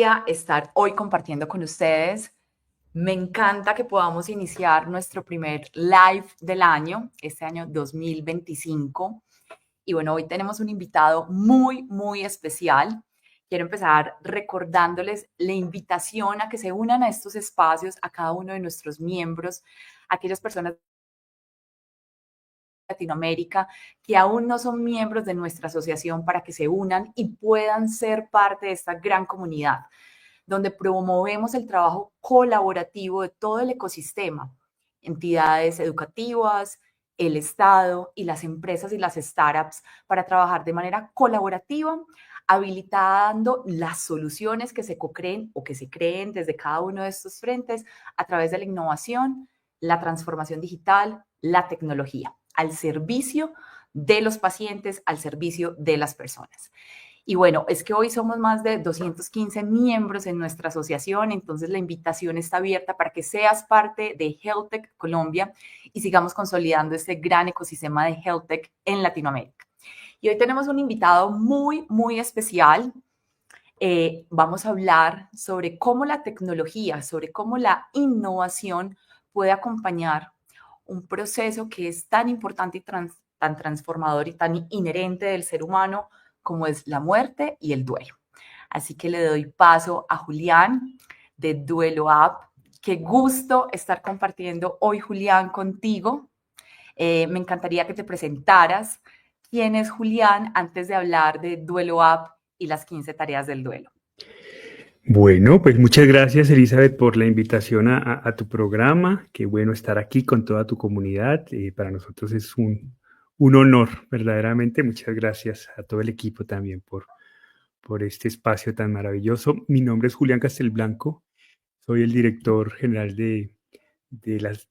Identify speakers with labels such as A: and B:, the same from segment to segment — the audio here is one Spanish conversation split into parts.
A: Estar hoy compartiendo con ustedes. Me encanta que podamos iniciar nuestro primer live del año, este año 2025. Y bueno, hoy tenemos un invitado muy especial. Quiero empezar recordándoles la invitación a que se unan a estos espacios, a cada uno de nuestros miembros, a aquellas personas de Latinoamérica que aún no son miembros de nuestra asociación para que se unan y puedan ser parte de esta gran comunidad donde promovemos el trabajo colaborativo de todo el ecosistema, entidades educativas, el Estado y las empresas y las startups para trabajar de manera colaborativa, habilitando las soluciones que se co-creen o que se creen desde cada uno de estos frentes a través de la innovación, la transformación digital, la tecnología, al servicio de los pacientes, al servicio de las personas. Y bueno, es que hoy somos más de 215 miembros en nuestra asociación, entonces la invitación está abierta para que seas parte de HealthTech Colombia y sigamos consolidando este gran ecosistema de HealthTech en Latinoamérica. Y hoy tenemos un invitado muy especial. Vamos a hablar sobre cómo la tecnología, sobre cómo la innovación puede acompañar un proceso que es tan importante y tan transformador y tan inherente del ser humano como es la muerte y el duelo. Así que le doy paso a Julián de Duelo App. Qué gusto estar compartiendo hoy, Julián, contigo. Me encantaría que te presentaras. ¿Quién es Julián antes de hablar de Duelo App y las 15 tareas del duelo?
B: Bueno, pues muchas gracias, Elizabeth, por la invitación a tu programa. Qué bueno estar aquí con toda tu comunidad. Para nosotros es un honor, verdaderamente. Muchas gracias a todo el equipo también por este espacio tan maravilloso. Mi nombre es Julián Castelblanco. Soy el director general de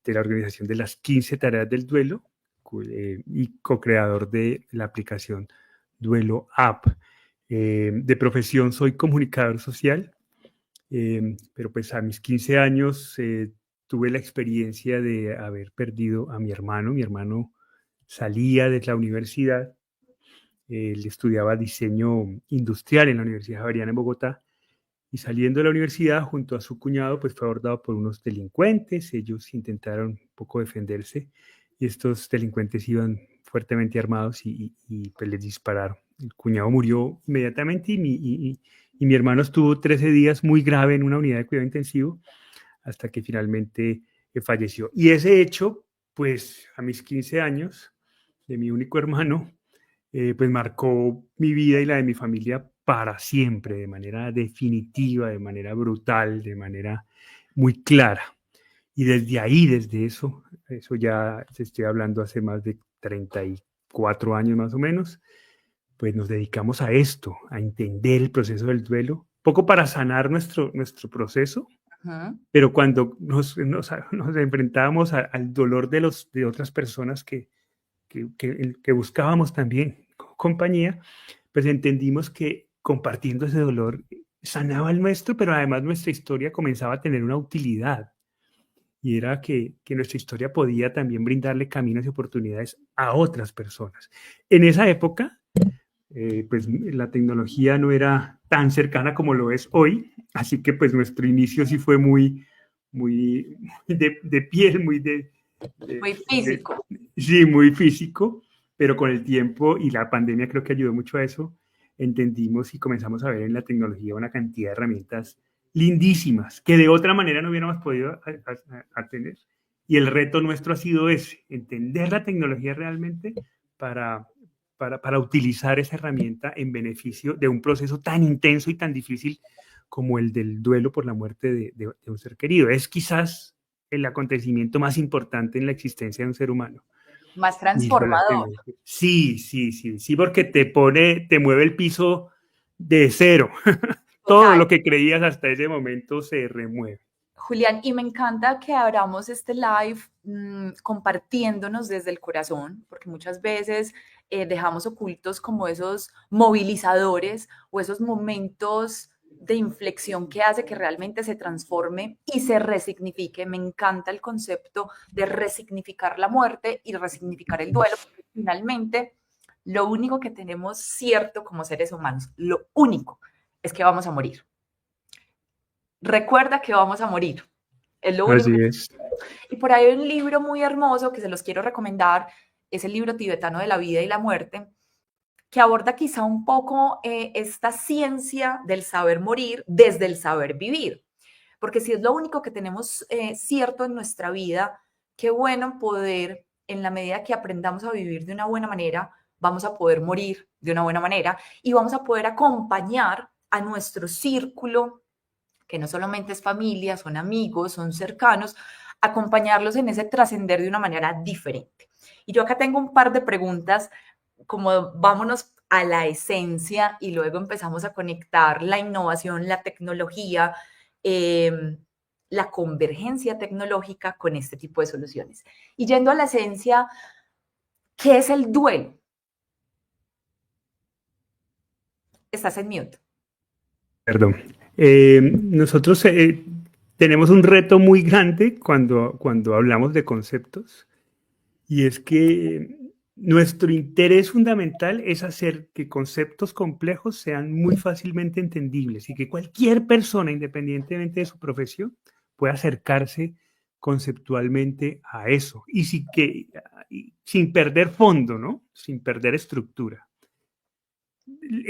B: la organización de las 15 tareas del duelo y co-creador de la aplicación Duelo App. De profesión soy comunicador social. Pero pues a mis 15 años tuve la experiencia de haber perdido a mi hermano. Mi hermano salía de la universidad, él estudiaba diseño industrial en la Universidad Javeriana en Bogotá, y saliendo de la universidad junto a su cuñado, pues fue abordado por unos delincuentes. Ellos intentaron un poco defenderse y estos delincuentes iban fuertemente armados y pues les dispararon. El cuñado murió inmediatamente y mi hermano estuvo 13 días muy grave en una unidad de cuidado intensivo hasta que finalmente falleció. Y ese hecho, pues a mis 15 años, de mi único hermano, pues marcó mi vida y la de mi familia para siempre, de manera definitiva, de manera brutal, de manera muy clara. Y desde ahí, desde eso ya se estoy hablando hace más de 34 años más o menos, pues nos dedicamos a esto, a entender el proceso del duelo, poco para sanar nuestro proceso, pero cuando nos enfrentábamos al dolor de otras personas que buscábamos también compañía, pues entendimos que compartiendo ese dolor sanaba el nuestro, pero además nuestra historia comenzaba a tener una utilidad. Y era que nuestra historia podía también brindarle caminos y oportunidades a otras personas. En esa época, pues la tecnología no era tan cercana como lo es hoy, así que pues nuestro inicio sí fue muy de piel,
A: Muy
B: de,
A: físico.
B: sí, muy físico, pero con el tiempo y la pandemia creo que ayudó mucho a eso, entendimos y comenzamos a ver en la tecnología una cantidad de herramientas lindísimas que de otra manera no hubiéramos podido tener. Y el reto nuestro ha sido ese, entender la tecnología realmente para, para utilizar esa herramienta en beneficio de un proceso tan intenso y tan difícil como el del duelo por la muerte de un ser querido. Es quizás el acontecimiento más importante en la existencia de un ser humano.
A: Más
B: Y fue la
A: transformador.
B: tecnología. Sí, porque te mueve el piso de cero. Todo
A: Total.
B: lo que creías hasta ese momento se remueve.
A: Julián, y me encanta que abramos este live compartiéndonos desde el corazón, porque muchas veces dejamos ocultos como esos movilizadores o esos momentos de inflexión que hace que realmente se transforme y se resignifique. Me encanta el concepto de resignificar la muerte y resignificar el duelo, porque finalmente lo único que tenemos cierto como seres humanos, lo único es que vamos a morir. recuerda que vamos a morir. Es lo único
B: Así
A: que...
B: es.
A: Y por ahí hay un libro muy hermoso que se los quiero recomendar, es el libro tibetano de la vida y la muerte, que aborda quizá un poco esta ciencia del saber morir desde el saber vivir. Porque si es lo único que tenemos cierto en nuestra vida, qué bueno poder, en la medida que aprendamos a vivir de una buena manera, vamos a poder morir de una buena manera y vamos a poder acompañar a nuestro círculo, que no solamente es familia, son amigos, son cercanos, acompañarlos en ese trascender de una manera diferente. Y yo acá tengo un par de preguntas, como vámonos a la esencia y luego empezamos a conectar la innovación, la tecnología, eh, la convergencia tecnológica con este tipo de soluciones. Y yendo a la esencia, ¿qué es el duelo? Estás en mute.
B: Perdón. Nosotros tenemos un reto muy grande cuando hablamos de conceptos, y es que nuestro interés fundamental es hacer que conceptos complejos sean muy fácilmente entendibles y que cualquier persona, independientemente de su profesión, pueda acercarse conceptualmente a eso y sin perder fondo, ¿no? Sin perder estructura.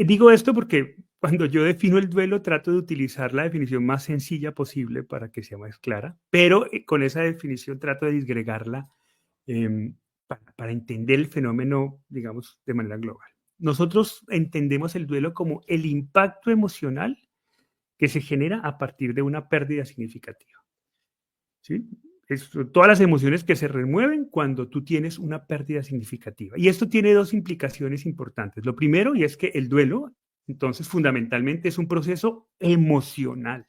B: Digo esto porque cuando yo defino el duelo trato de utilizar la definición más sencilla posible para que sea más clara, pero con esa definición trato de disgregarla para entender el fenómeno, digamos, de manera global. Nosotros entendemos el duelo como el impacto emocional que se genera a partir de una pérdida significativa. ¿Sí? Todas las emociones que se remueven cuando tú tienes una pérdida significativa. Y esto tiene dos implicaciones importantes. Lo primero, y es que el duelo, entonces, fundamentalmente es un proceso emocional,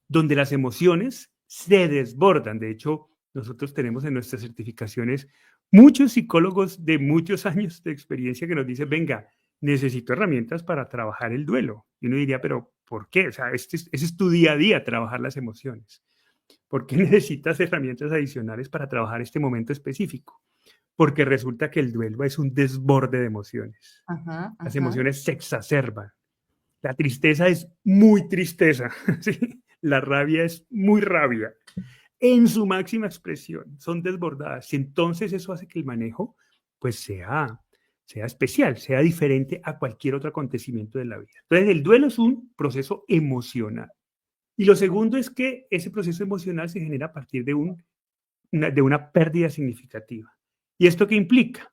B: donde las emociones se desbordan. De hecho, nosotros tenemos en nuestras certificaciones muchos psicólogos de muchos años de experiencia que nos dicen, venga, necesito herramientas para trabajar el duelo. Y uno diría, pero ¿por qué? O sea, ese es tu día a día, trabajar las emociones. ¿Por qué necesitas herramientas adicionales para trabajar este momento específico? Porque resulta que el duelo es un desborde de emociones. Las emociones se exacerban. La tristeza es muy tristeza. ¿Sí? La rabia es muy rabia. En su máxima expresión, son desbordadas. Y entonces eso hace que el manejo pues sea especial, sea diferente a cualquier otro acontecimiento de la vida. Entonces el duelo es un proceso emocional. Y lo segundo es que ese proceso emocional se genera a partir de una pérdida significativa. ¿Y esto qué implica?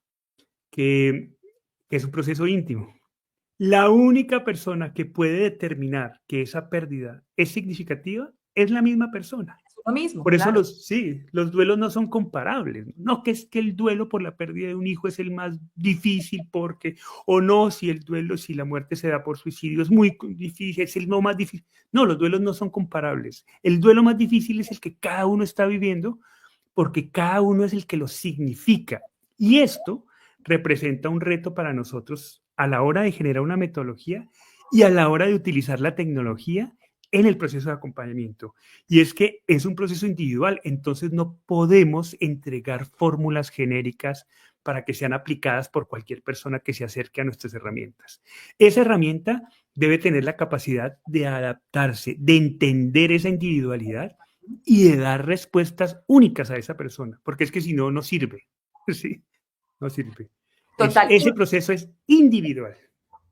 B: Que es un proceso íntimo. La única persona que puede determinar que esa pérdida es significativa es la misma persona.
A: Es lo mismo,
B: Por eso
A: claro.
B: los duelos no son comparables. No que es que el duelo por la pérdida de un hijo es el más difícil porque, o no, si el duelo, si la muerte se da por suicidio es muy difícil, es el no más difícil. No, los duelos no son comparables. El duelo más difícil es el que cada uno está viviendo porque cada uno es el que lo significa. Y esto representa un reto para nosotros a la hora de generar una metodología y a la hora de utilizar la tecnología en el proceso de acompañamiento. Y es que es un proceso individual, entonces no podemos entregar fórmulas genéricas para que sean aplicadas por cualquier persona que se acerque a nuestras herramientas. Esa herramienta debe tener la capacidad de adaptarse, de entender esa individualidad y de dar respuestas únicas a esa persona, porque es que si no, no sirve. ¿Sí? No sirve.
A: Total.
B: Ese proceso es individual.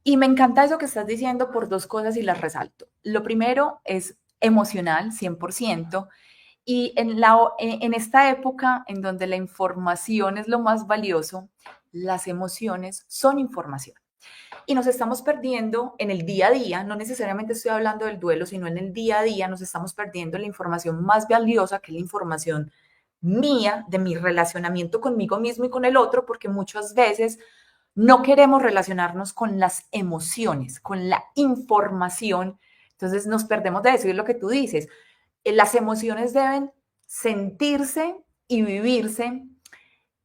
A: Y me encanta eso que estás diciendo por dos cosas y las resalto. Lo primero es emocional, 100%, y en esta época en donde la información es lo más valioso, las emociones son información. Y nos estamos perdiendo en el día a día, no necesariamente estoy hablando del duelo, sino en el día a día nos estamos perdiendo la información más valiosa, que es la información mía, de mi relacionamiento conmigo mismo y con el otro, porque muchas veces no queremos relacionarnos con las emociones, con la información. Entonces nos perdemos de decir lo que tú dices. Las emociones deben sentirse y vivirse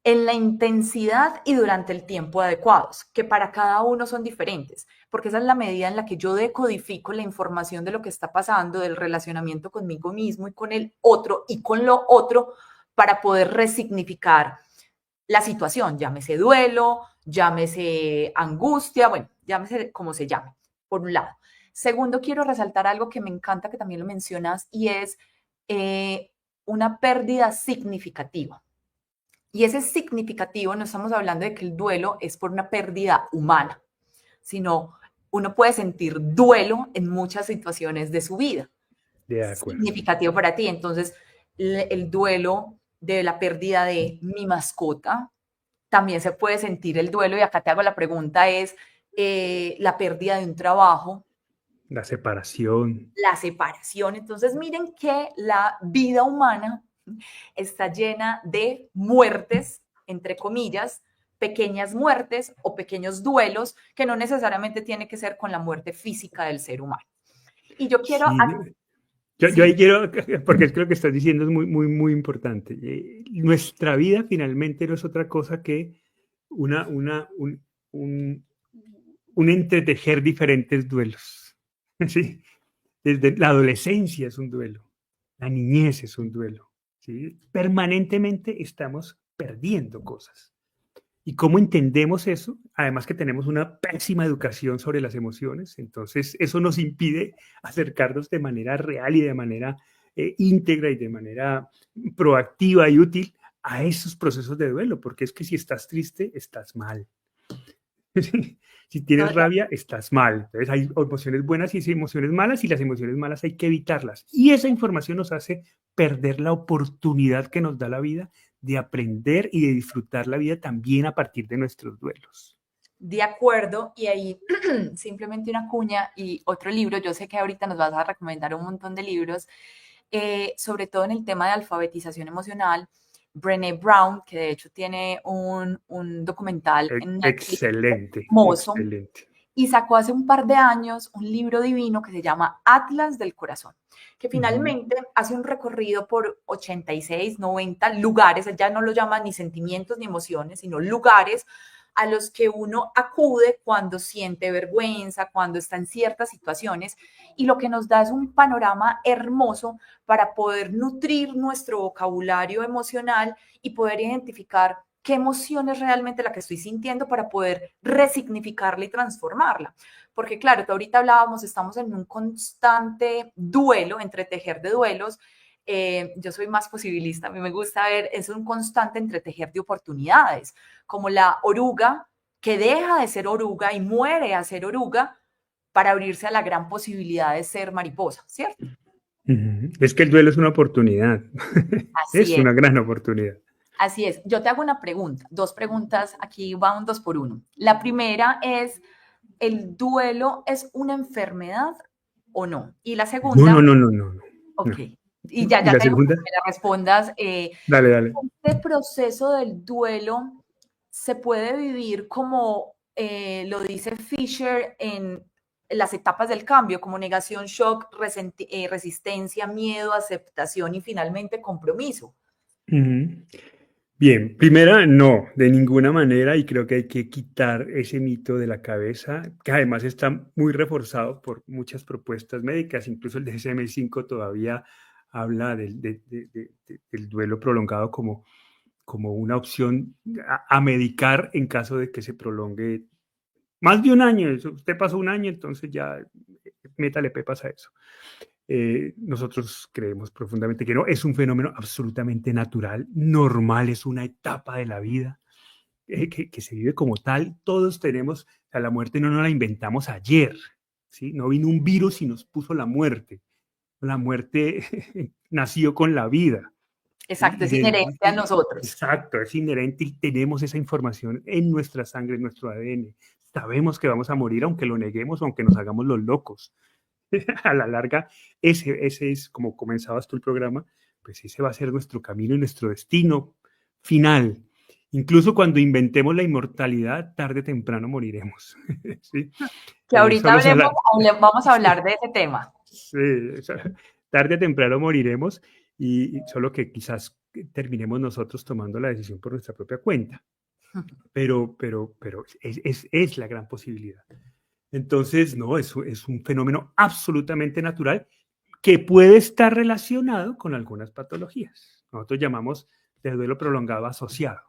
A: en la intensidad y durante el tiempo adecuados, que para cada uno son diferentes, porque esa es la medida en la que yo decodifico la información de lo que está pasando, del relacionamiento conmigo mismo y con el otro y con lo otro, para poder resignificar la situación, llámese duelo, llámese angustia, bueno, llámese como se llame, por un lado. Segundo, quiero resaltar algo que me encanta, que también lo mencionas, y es una pérdida significativa. Y ese significativo, no estamos hablando de que el duelo es por una pérdida humana, sino uno puede sentir duelo en muchas situaciones de su vida.
B: De acuerdo.
A: Significativo para ti. Entonces, el duelo de la pérdida de mi mascota, también se puede sentir el duelo, y acá te hago la pregunta, es la pérdida de un trabajo,
B: La separación.
A: la separación. Entonces, miren que la vida humana está llena de muertes, entre comillas, pequeñas muertes o pequeños duelos que no necesariamente tiene que ser con la muerte física del ser humano. Y yo quiero...
B: Sí, yo ahí
A: Sí,
B: quiero, porque es que lo que estás diciendo es muy, muy, muy importante. Nuestra vida finalmente no es otra cosa que una, una, un, un entretejer diferentes duelos. ¿Sí? Desde la adolescencia es un duelo, la niñez es un duelo. ¿Sí? Permanentemente estamos perdiendo cosas. ¿Y cómo entendemos eso? Además que tenemos una pésima educación sobre las emociones, entonces eso nos impide acercarnos de manera real y de manera íntegra y de manera proactiva y útil a esos procesos de duelo, porque es que si estás triste, estás mal. Si tienes
A: total.
B: rabia, estás mal. Entonces hay emociones buenas y emociones malas, y las emociones malas hay que evitarlas. Y esa información nos hace perder la oportunidad que nos da la vida de aprender y de disfrutar la vida también a partir de nuestros duelos.
A: De acuerdo, y ahí simplemente una cuña y otro libro. Yo sé que ahorita nos vas a recomendar un montón de libros, sobre todo en el tema de alfabetización emocional. Brené Brown, que de hecho tiene un documental en Netflix
B: Excelente,
A: hermoso,
B: excelente.
A: y sacó hace un par de años un libro divino que se llama Atlas del Corazón, que
B: Uh -huh.
A: finalmente hace un recorrido por 86, 90 lugares. Él ya no lo llama ni sentimientos ni emociones, sino lugares a los que uno acude cuando siente vergüenza, cuando está en ciertas situaciones, y lo que nos da es un panorama hermoso para poder nutrir nuestro vocabulario emocional y poder identificar qué emoción es realmente la que estoy sintiendo para poder resignificarla y transformarla. Porque claro, tú ahorita hablábamos, estamos en un constante duelo, entretejer de duelos. Yo soy más posibilista, a mí me gusta ver, es un constante entretejer de oportunidades, como la oruga que deja de ser oruga y muere a ser oruga para abrirse a la gran posibilidad de ser mariposa, ¿cierto?
B: Uh -huh. Es que el duelo es una oportunidad,
A: Así
B: es
A: es.
B: una gran oportunidad.
A: Así es. Yo te hago una pregunta, dos preguntas, aquí va un dos por uno. La primera es, ¿el duelo es una enfermedad o no? Y la
B: No,
A: segunda,
B: no, no, no, no, no.
A: ok, y
B: ¿Y
A: ya
B: la
A: tengo que
B: segunda?
A: me la respondas.
B: Dale, dale.
A: ¿Este proceso del duelo se puede vivir como lo dice Fisher en las etapas del cambio, como negación, shock, resistencia, miedo, aceptación y finalmente compromiso?
B: Uh -huh. Bien, primera, no, de ninguna manera, y creo que hay que quitar ese mito de la cabeza, que además está muy reforzado por muchas propuestas médicas. Incluso el DSM-5 todavía habla del duelo prolongado como una opción a medicar en caso de que se prolongue más de un año. Usted pasó un año, entonces ya métale pepas a eso. Nosotros creemos profundamente que no, es un fenómeno absolutamente natural, normal, es una etapa de la vida que se vive como tal. Todos tenemos, o sea, la muerte no nos la inventamos ayer, ¿sí? No vino un virus y nos puso la muerte. La muerte nació con la vida. ¿Sí?
A: Exacto, es inherente a nosotros.
B: Exacto, es inherente y tenemos esa información en nuestra sangre, en nuestro ADN. Sabemos que vamos a morir aunque lo neguemos o aunque nos hagamos los locos. A la larga, ese es, como comenzabas tú el programa, pues ese va a ser nuestro camino y nuestro destino final. Incluso cuando inventemos la inmortalidad, tarde o temprano moriremos. ¿Sí?
A: Que ahorita
B: Solo
A: hablemos, vamos a
B: sí,
A: hablar de ese tema.
B: sí, tarde o temprano moriremos, y solo que quizás terminemos nosotros tomando la decisión por nuestra propia cuenta. Pero es la gran posibilidad. Entonces, no, es un fenómeno absolutamente natural que puede estar relacionado con algunas patologías. Nosotros llamamos de duelo prolongado asociado,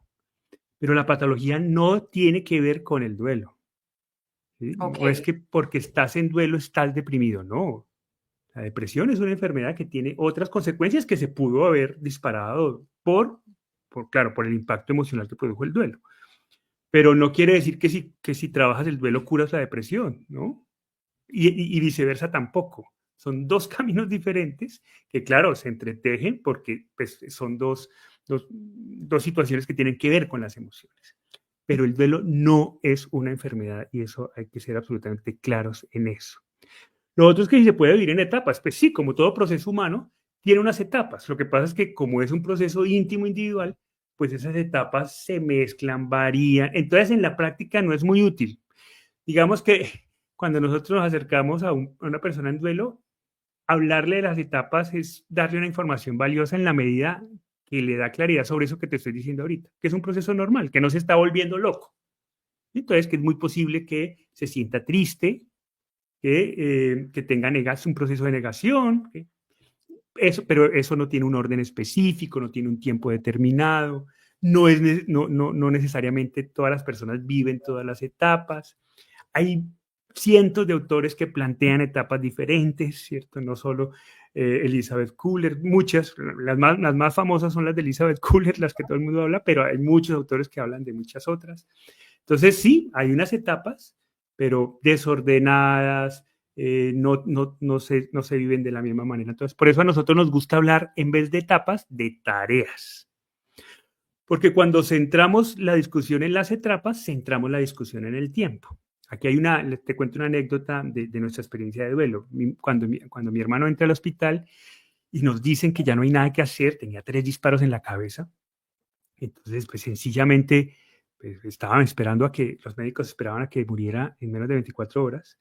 B: pero la patología no tiene que ver con el duelo. ¿sí?
A: Ok,
B: No es que porque estás en duelo estás deprimido, no. La depresión es una enfermedad que tiene otras consecuencias que se pudo haber disparado claro, por el impacto emocional que produjo el duelo. Pero no quiere decir que si trabajas el duelo curas la depresión, ¿no? Y viceversa tampoco. Son dos caminos diferentes que, claro, se entretejen porque pues, son dos situaciones que tienen que ver con las emociones. Pero el duelo no es una enfermedad y eso hay que ser absolutamente claros en eso. Lo otro es que si se puede vivir en etapas, pues sí, como todo proceso humano, tiene unas etapas. Lo que pasa es que como es un proceso íntimo, individual, pues esas etapas se mezclan, varían. Entonces en la práctica no es muy útil. Digamos que cuando nosotros nos acercamos a una persona en duelo, hablarle de las etapas es darle una información valiosa en la medida que le da claridad sobre eso que te estoy diciendo ahorita, que es un proceso normal, que no se está volviendo loco. Entonces, que es muy posible que se sienta triste, que tenga un proceso de negación, pero eso no tiene un orden específico, no tiene un tiempo determinado, no necesariamente todas las personas viven todas las etapas. Hay cientos de autores que plantean etapas diferentes, ¿cierto? No solo Elizabeth Kubler, muchas, las más famosas son las de Elizabeth Kubler, las que todo el mundo habla, pero hay muchos autores que hablan de muchas otras. Entonces, sí, hay unas etapas, pero desordenadas, no se viven de la misma manera. Entonces, por eso a nosotros nos gusta hablar, en vez de etapas, de tareas. Porque cuando centramos la discusión en las etapas, centramos la discusión en el tiempo. Aquí te cuento una anécdota de nuestra experiencia de duelo. Cuando mi hermano entra al hospital y nos dicen que ya no hay nada que hacer, tenía 3 disparos en la cabeza, entonces pues sencillamente pues, estaban esperando los médicos esperaban a que muriera en menos de 24 horas,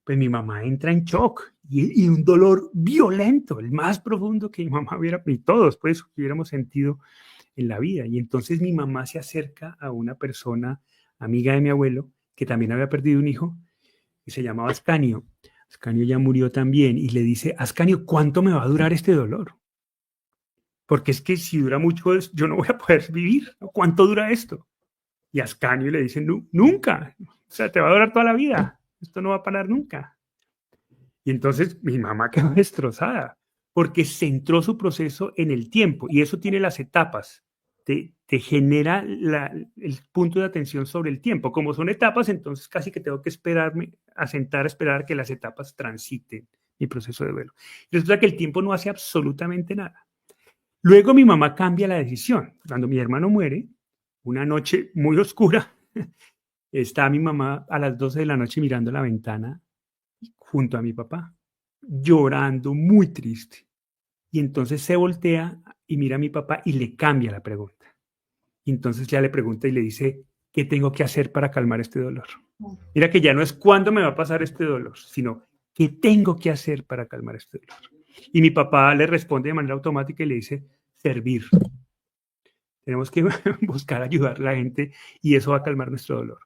B: pues mi mamá entra en shock y un dolor violento, el más profundo que mi mamá hubiera, y todos pues hubiéramos sentido en la vida. Y entonces mi mamá se acerca a una persona, amiga de mi abuelo, que también había perdido un hijo, y se llamaba Ascanio. Ascanio ya murió también, y le dice, Ascanio, ¿cuánto me va a durar este dolor? Porque es que si dura mucho, yo no voy a poder vivir. ¿Cuánto dura esto? Y Ascanio le dice, nunca. O sea, te va a durar toda la vida. Esto no va a parar nunca. Y entonces mi mamá quedó destrozada porque centró su proceso en el tiempo y eso tiene las etapas. Te genera el punto de atención sobre el tiempo. Como son etapas, entonces casi que tengo que a esperar que las etapas transiten mi proceso de duelo. Resulta que el tiempo no hace absolutamente nada. Luego mi mamá cambia la decisión. Cuando mi hermano muere, una noche muy oscura, está mi mamá a las 12 de la noche mirando la ventana junto a mi papá, llorando, muy triste. Y entonces se voltea y mira a mi papá y le cambia la pregunta. Y entonces ya le pregunta y le dice, ¿qué tengo que hacer para calmar este dolor? Mira que ya no es cuándo me va a pasar este dolor, sino ¿qué tengo que hacer para calmar este dolor? Y mi papá le responde de manera automática y le dice, servir. Tenemos que buscar ayudar a la gente y eso va a calmar nuestro dolor.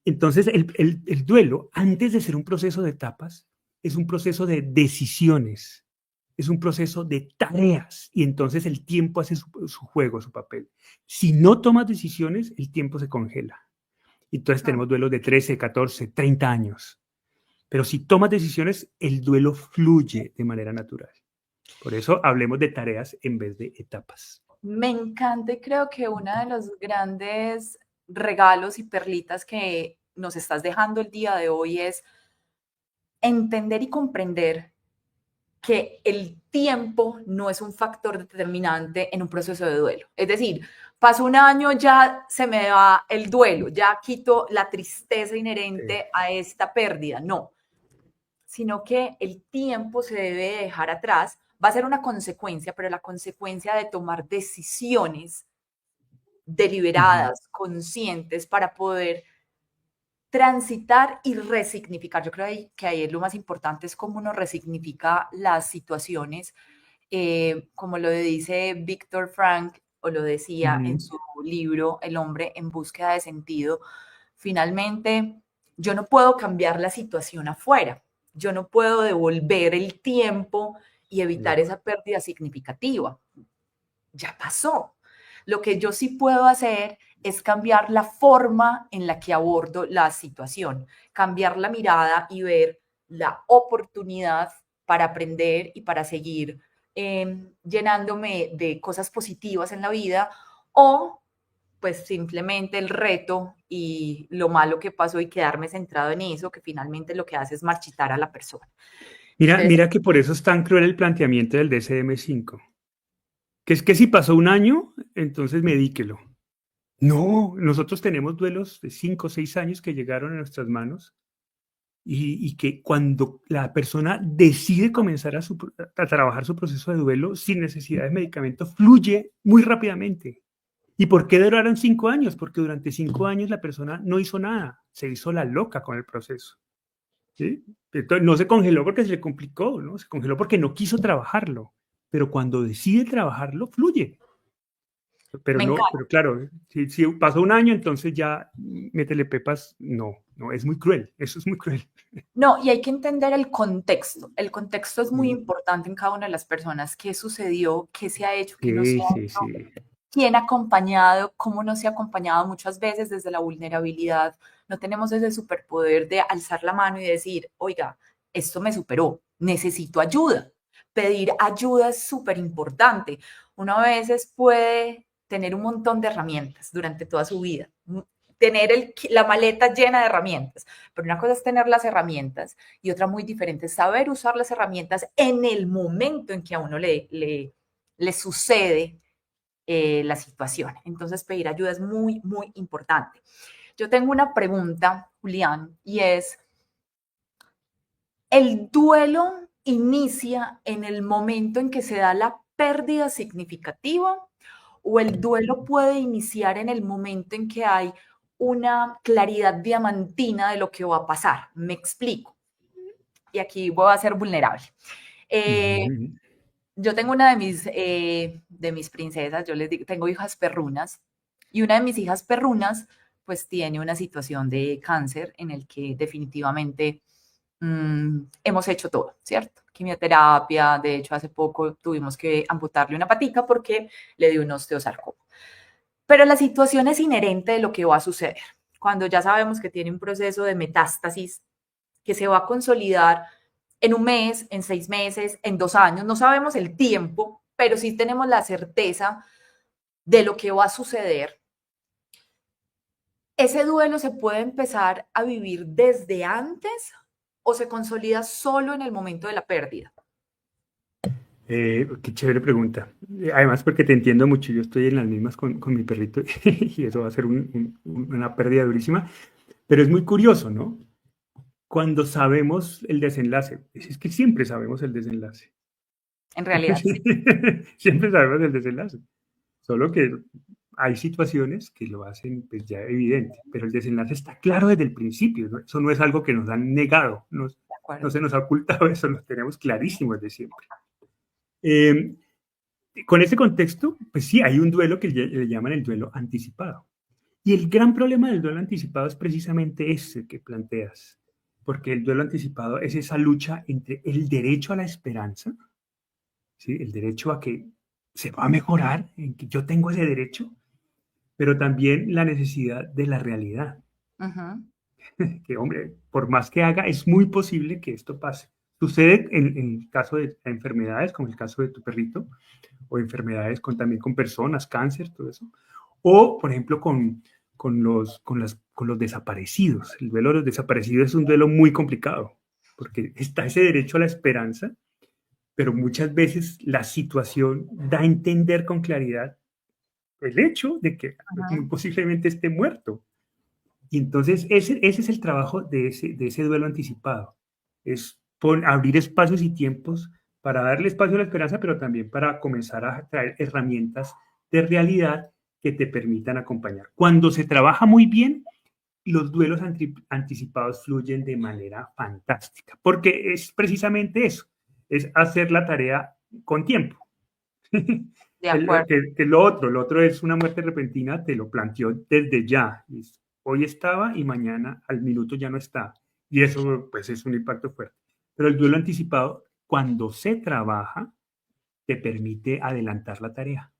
B: Entonces, el duelo, antes de ser un proceso de etapas, es un proceso de decisiones, es un proceso de tareas y entonces el tiempo hace su juego, su papel. Si no tomas decisiones, el tiempo se congela. Entonces tenemos duelos de 13, 14, 30 años. Pero si tomas decisiones, el duelo fluye de manera natural. Por eso hablemos de tareas en vez de etapas.
A: Me encanta y creo que uno de los grandes regalos y perlitas que nos estás dejando el día de hoy es entender y comprender que el tiempo no es un factor determinante en un proceso de duelo. Es decir, pasó un año, ya se me va el duelo, ya quito la tristeza inherente a esta pérdida. No, sino que el tiempo se debe dejar atrás. Va a ser una consecuencia, pero la consecuencia de tomar decisiones deliberadas, conscientes, para poder transitar y resignificar. Yo creo que ahí es lo más importante, es cómo uno resignifica las situaciones, como lo dice Víctor Frank, o lo decía en su libro El hombre en búsqueda de sentido. Finalmente, yo no puedo cambiar la situación afuera, yo no puedo devolver el tiempo y evitar esa pérdida significativa. Ya pasó. Lo que yo sí puedo hacer es cambiar la forma en la que abordo la situación, cambiar la mirada y ver la oportunidad para aprender y para seguir llenándome de cosas positivas en la vida, o pues simplemente el reto y lo malo que pasó y quedarme centrado en eso, que finalmente lo que hace es marchitar a la persona.
B: Mira,
A: Entonces,
B: mira que por eso es tan cruel el planteamiento del DCM-5, que es que si pasó un año, entonces medíquelo. No, nosotros tenemos duelos de 5 o 6 años que llegaron a nuestras manos y que cuando la persona decide comenzar a trabajar su proceso de duelo sin necesidad de medicamento, fluye muy rápidamente. ¿Y por qué duraron 5 años? Porque durante 5 años la persona no hizo nada, se hizo la loca con el proceso. ¿Sí? Entonces, no se congeló porque se le complicó, ¿no? Se congeló porque no quiso trabajarlo. Pero cuando decide trabajarlo, fluye. Pero
A: me
B: no,
A: encanta.
B: pero claro, si pasó un año, entonces ya métele pepas, no, no, es muy cruel, eso es muy cruel.
A: No, y hay que entender el contexto. El contexto es muy
B: Mm,
A: importante en cada una de las personas. ¿Qué sucedió? ¿Qué se ha hecho? ¿Qué no se
B: sí,
A: ha
B: sí,
A: hecho?
B: sí.
A: ¿Quién ha acompañado? ¿Cómo no se ha acompañado? Muchas veces desde la vulnerabilidad no tenemos ese superpoder de alzar la mano y decir, oiga, esto me superó, necesito ayuda. Pedir ayuda es súper importante. Uno a veces puede tener un montón de herramientas durante toda su vida, tener la maleta llena de herramientas, pero una cosa es tener las herramientas y otra muy diferente es saber usar las herramientas en el momento en que a uno le sucede la situación. Entonces, pedir ayuda es muy, muy importante. Yo tengo una pregunta, Julián, y es, ¿el duelo inicia en el momento en que se da la pérdida significativa o el duelo puede iniciar en el momento en que hay una claridad diamantina de lo que va a pasar? Me explico. Y aquí voy a ser vulnerable. Eh,
B: Ujú.
A: yo tengo una de mis princesas, yo les digo, tengo hijas perrunas, y una de mis hijas perrunas, pues tiene una situación de cáncer en el que definitivamente hemos hecho todo, ¿cierto? Quimioterapia, de hecho, hace poco tuvimos que amputarle una patica porque le dio un osteosarcoma. Pero la situación es inherente de lo que va a suceder. Cuando ya sabemos que tiene un proceso de metástasis que se va a consolidar en un mes, en 6 meses, en 2 años, no sabemos el tiempo, pero sí tenemos la certeza de lo que va a suceder. ¿Ese duelo se puede empezar a vivir desde antes o se consolida solo en el momento de la pérdida?
B: Qué chévere pregunta. Además, porque te entiendo mucho, yo estoy en las mismas con mi perrito y eso va a ser una pérdida durísima, pero es muy curioso, ¿no? Cuando sabemos el desenlace, es que siempre sabemos el desenlace.
A: En realidad, sí.
B: Siempre sabemos el desenlace. Solo que hay situaciones que lo hacen pues, ya evidente, pero el desenlace está claro desde el principio, ¿no? Eso no es algo que nos han negado,
A: De
B: no
A: acuerdo.
B: se nos ha ocultado, eso lo tenemos clarísimo desde siempre. Eh, con ese contexto, pues sí, hay un duelo que le llaman el duelo anticipado. Y el gran problema del duelo anticipado es precisamente ese que planteas, porque el duelo anticipado es esa lucha entre el derecho a la esperanza, ¿sí? El derecho a que se va a mejorar, en que yo tengo ese derecho, pero también la necesidad de la realidad,
A: Ujú.
B: que hombre, por más que haga, es muy posible que esto pase. Sucede en el caso de enfermedades, como el caso de tu perrito, o enfermedades también con personas, cáncer, todo eso. O, por ejemplo, con los desaparecidos. El duelo de los desaparecidos es un duelo muy complicado, porque está ese derecho a la esperanza, pero muchas veces la situación da a entender con claridad el hecho de que muy
A: Ujú.
B: posiblemente esté muerto. Y entonces ese es el trabajo de ese duelo anticipado, es abrir espacios y tiempos para darle espacio a la esperanza, pero también para comenzar a traer herramientas de realidad que te permitan acompañar. Cuando se trabaja muy bien, los duelos anticipados fluyen de manera fantástica, porque es precisamente eso, es hacer la tarea con tiempo.
A: De acuerdo.
B: Lo otro es una muerte repentina, te lo planteó desde ya. Hoy estaba y mañana al minuto ya no está. Y eso pues es un impacto fuerte. Pero el duelo anticipado, cuando se trabaja, te permite adelantar la tarea.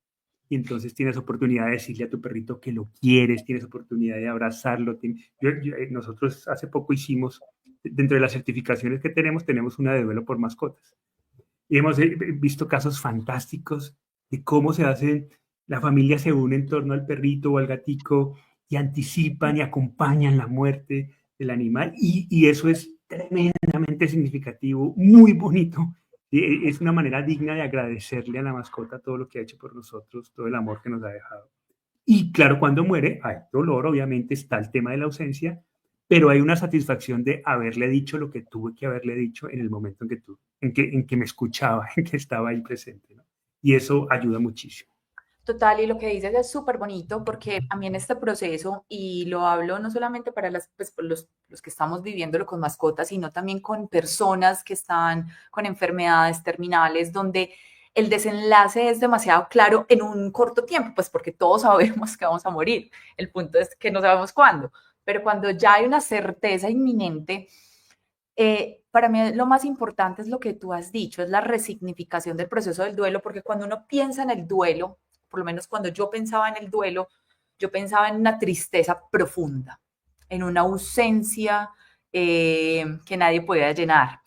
B: y entonces tienes oportunidad de decirle a tu perrito que lo quieres, tienes oportunidad de abrazarlo. Nosotros hace poco hicimos, dentro de las certificaciones que tenemos una de duelo por mascotas. Y hemos visto casos fantásticos de cómo se hacen, la familia se une en torno al perrito o al gatico y anticipan y acompañan la muerte del animal y eso es tremendamente significativo, muy bonito. Es una manera digna de agradecerle a la mascota todo lo que ha hecho por nosotros, todo el amor que nos ha dejado. Y claro, cuando muere hay dolor, obviamente está el tema de la ausencia, pero hay una satisfacción de haberle dicho lo que tuve que haberle dicho en el momento en que me escuchaba, en que estaba ahí presente, ¿no? Y eso ayuda muchísimo.
A: Total, y lo que dices es súper bonito porque a mí en este proceso, y lo hablo no solamente para pues, los que estamos viviéndolo con mascotas, sino también con personas que están con enfermedades terminales, donde el desenlace es demasiado claro en un corto tiempo, pues porque todos sabemos que vamos a morir. El punto es que no sabemos cuándo, pero cuando ya hay una certeza inminente, para mí lo más importante es lo que tú has dicho, es la resignificación del proceso del duelo, porque cuando uno piensa en el duelo, por lo menos cuando yo pensaba en el duelo, yo pensaba en una tristeza profunda, en una ausencia que nadie podía llenar,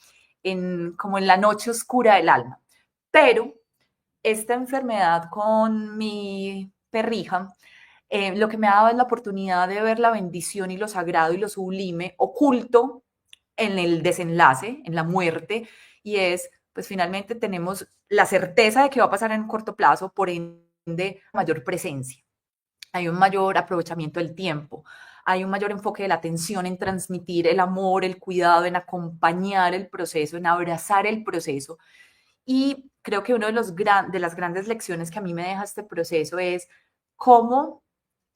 A: como en la noche oscura del alma. Pero esta enfermedad con mi perrija, lo que me ha dado es la oportunidad de ver la bendición y lo sagrado y lo sublime oculto en el desenlace, en la muerte, y es, pues finalmente tenemos la certeza de que va a pasar en corto plazo, por ende, mayor presencia. Hay un mayor aprovechamiento del tiempo, hay un mayor enfoque de la atención en transmitir el amor, el cuidado, en acompañar el proceso, en abrazar el proceso. Y creo que una de las grandes lecciones que a mí me deja este proceso es cómo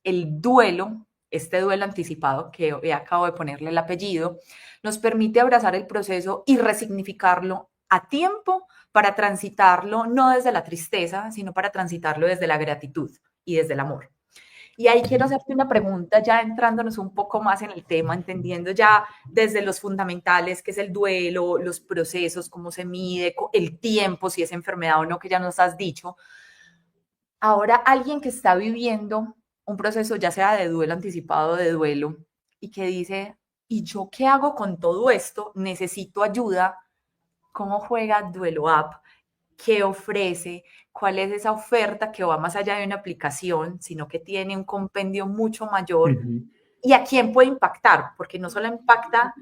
A: el duelo, este duelo anticipado, que hoy acabo de ponerle el apellido, nos permite abrazar el proceso y resignificarlo a tiempo para transitarlo no desde la tristeza, sino para transitarlo desde la gratitud y desde el amor. Y ahí quiero hacerte una pregunta, ya entrándonos un poco más en el tema, entendiendo ya desde los fundamentales, que es el duelo, los procesos, cómo se mide, el tiempo, si es enfermedad o no, que ya nos has dicho. Ahora, alguien que está viviendo un proceso, ya sea de duelo anticipado o de duelo, y que dice, ¿y yo qué hago con todo esto? Necesito ayuda. ¿Cómo juega Duelo App? ¿Qué ofrece? ¿Cuál es esa oferta que va más allá de una aplicación, sino que tiene un compendio mucho
B: Uh
A: mayor?
B: -huh.
A: ¿Y a quién puede impactar? Porque no solo impacta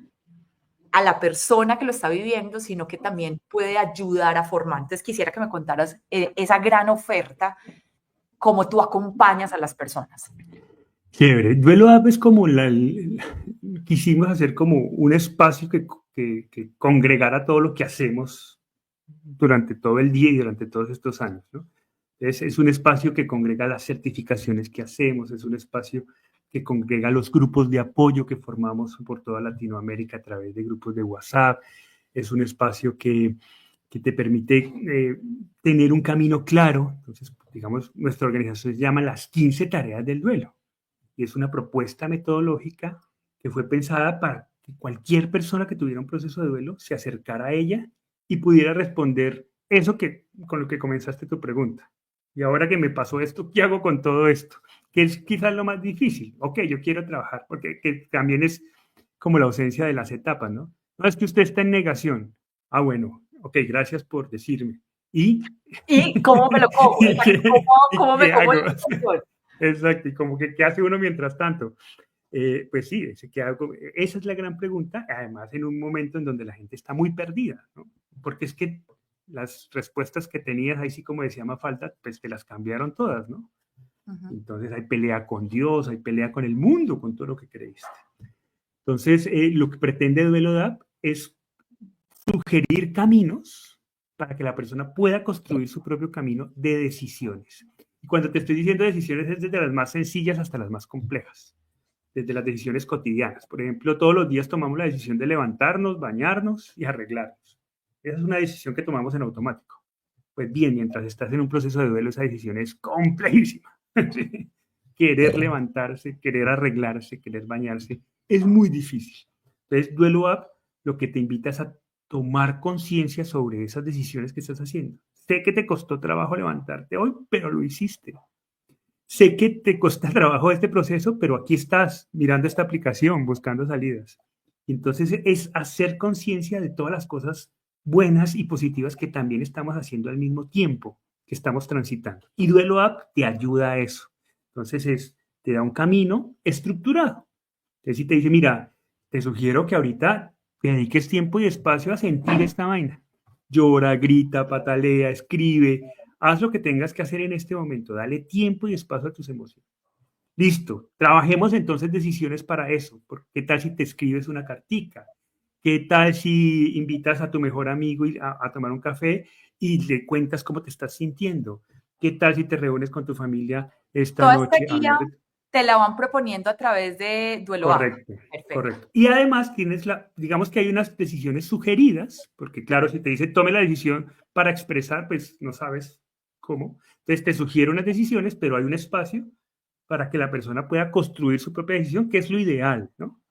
A: a la persona que lo está viviendo, sino que también puede ayudar a formar. Entonces quisiera que me contaras esa gran oferta, cómo tú acompañas a las personas.
B: Chévere. Duelo App es como quisimos hacer como un espacio que congregara todo lo que hacemos durante todo el día y durante todos estos años, ¿no? Es un espacio que congrega las certificaciones que hacemos, es un espacio que congrega los grupos de apoyo que formamos por toda Latinoamérica a través de grupos de WhatsApp, es un espacio que te permite tener un camino claro. Entonces, digamos, nuestra organización se llama las 15 tareas del duelo y es una propuesta metodológica que fue pensada para que cualquier persona que tuviera un proceso de duelo se acercara a ella y pudiera responder eso con lo que comenzaste tu pregunta. Y ahora que me pasó esto, ¿qué hago con todo esto? Que es quizás lo más difícil. Ok, yo quiero trabajar, porque que también es como la ausencia de las etapas, ¿no? No es que usted está en negación. Ah, bueno, ok, gracias por decirme. ¿Y?
A: ¿Y cómo me lo como?
B: ¿Y
A: Exacto,
B: qué, y
A: cómo me
B: qué
A: como
B: hago?
A: la situación?
B: Exacto, y como que qué hace uno mientras tanto. Pues sí, esa es la gran pregunta, además en un momento en donde la gente está muy perdida, ¿no? Porque es que las respuestas que tenías ahí, sí como decía Mafalda, pues te las cambiaron todas, ¿no?
A: Uh -huh.
B: Entonces hay pelea con Dios, hay pelea con el mundo, con todo lo que creíste. Entonces, lo que pretende Duelo DAP es sugerir caminos para que la persona pueda construir su propio camino de decisiones. Y cuando te estoy diciendo decisiones es desde las más sencillas hasta las más complejas, desde las decisiones cotidianas. Por ejemplo, todos los días tomamos la decisión de levantarnos, bañarnos y arreglarnos. Esa es una decisión que tomamos en automático. Pues bien, mientras estás en un proceso de duelo, esa decisión es complejísima. ¿Sí? Querer levantarse, querer arreglarse, querer bañarse, es muy difícil. Entonces, Duelo App lo que te invita es a tomar conciencia sobre esas decisiones que estás haciendo. Sé que te costó trabajo levantarte hoy, pero lo hiciste. Sé que te cuesta trabajo este proceso, pero aquí estás mirando esta aplicación, buscando salidas. Entonces es hacer conciencia de todas las cosas buenas y positivas que también estamos haciendo al mismo tiempo que estamos transitando. Y Duelo App te ayuda a eso. Entonces te da un camino estructurado. Entonces si te dice, mira, te sugiero que ahorita te dediques tiempo y espacio a sentir esta vaina. Llora, grita, patalea, escribe, haz lo que tengas que hacer en este momento, dale tiempo y espacio a tus emociones. Listo, trabajemos entonces decisiones para eso. ¿Qué tal si te escribes una cartica? ¿Qué tal si invitas a tu mejor amigo a tomar un café y le cuentas cómo te estás sintiendo? ¿Qué tal si te reúnes con tu familia esta
A: Toda esta
B: noche a
A: guía
B: hablar de...
A: te la van proponiendo a través de Duelo App.
B: Correcto,
A: Perfecto.
B: correcto. Y además tienes digamos que hay unas decisiones sugeridas, porque claro, si te dice tome la decisión para expresar, pues no sabes cómo. Entonces te sugiero unas decisiones, pero hay un espacio para que la persona pueda construir su propia decisión, que es lo ideal, ¿no?